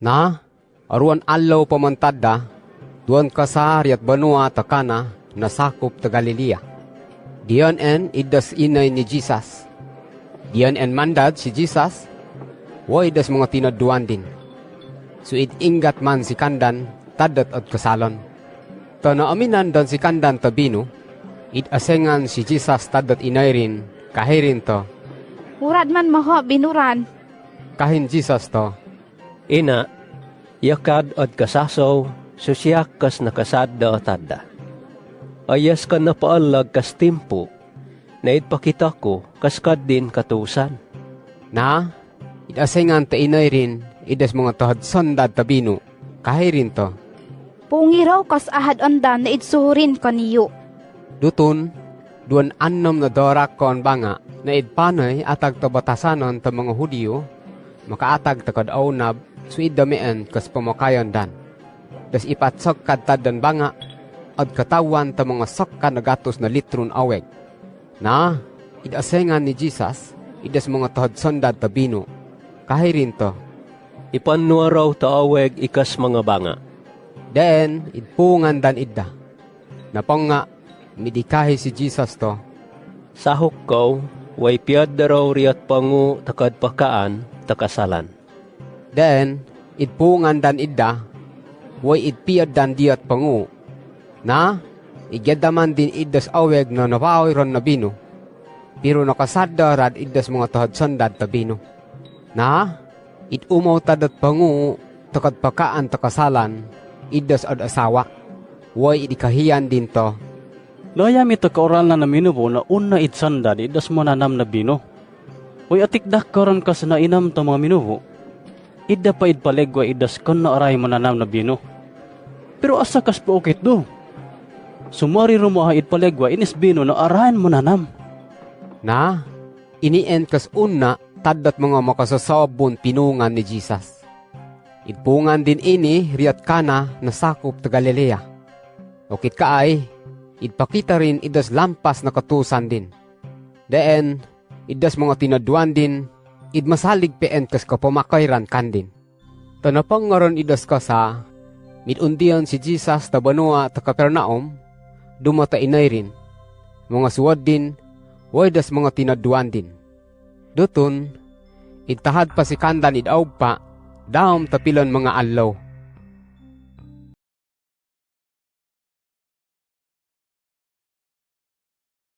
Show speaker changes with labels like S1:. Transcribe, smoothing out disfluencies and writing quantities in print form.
S1: Na, aruan allow pamantadda, duan kasari at banua takana, nasakop ta Galilea. Diyan en idas inay ni Jesus. Diyan en mandad si Jesus, way das mga tinaduan din. So ingat man si kandan, tadat at kasalon. Ta naaminan dan si kandan tabino, asengan si Jesus tadat inay rin, kahirin to.
S2: Murad man maho binuran.
S1: Kahin Jesus to.
S3: Ina, yakad at kasasaw, susyak kas nakasada at tada. Ayas ka na paalag kas timpo, na itpakita ko kaskad din katusan.
S1: Na, asengan ta inay rin, idas mga tahad sandad tabino, kahirin to.
S2: Pungiraw kas ahad andan na idsuhurin kaniyo.
S1: Dutun, duan annom na dorak kon banga, na idpanoy atag tabatasanon ta mga Hudiyo, makaatag takad awnab, so idameen kas pamakayon dan. Das ipatsok kad tadan banga, at katawan ta mga sakka na gatos na litron aweg. Na, idasengan ni Jesus, idas mga tahad sandad tabino, kahirin to.
S3: Ipanuaraw taaweg ikas mga banga.
S1: Den, idpungan dan idda. Napanga, midikahi si Jesus to.
S3: Sahok ko, way piyad daraw riyat pangu takad pakaan, takasalan.
S1: Den, idpungan dan idda, way idpiyad dan diyat pangu. Na, igyadaman din iddas aweg na napaoy ron na bino. Pero nakasada rad iddas mga tahad sandad tabino. Na, idumaw tadat pangu, takad pakaan takasalan, iddas ad asawa. Way idikahiyan din to.
S4: Loyam ito kaural na naminubo na una itsanda di das mo nanam na bino. Uy atikdak karon kas na inam to mga minubo. Idda pa idpalegwa idas kon na aray mo nanam na bino. Pero asa kas pa ukit do? Sumari rumaha idpalegwa inis bino na arayan mo nanam.
S1: Na, inien kas una tadat mga makasasabon pinungan ni Jesus. Idpungan din ini riyat kana na sakop ta Galilea. Okit kaay, idpakita rin idas lampas na katusan din. Deen, idas mga tinaduan din, idmasalig peen kas kapamakayran kan din. Tanapangaron idas ka sa, midundian si Jesus ta banua ta Kapernaum, dumata inay rin. Mga suwad din, waydas mga tinaduan din. Dutun, itahad pa si kandan idawb pa, daom tapilon mga allaw.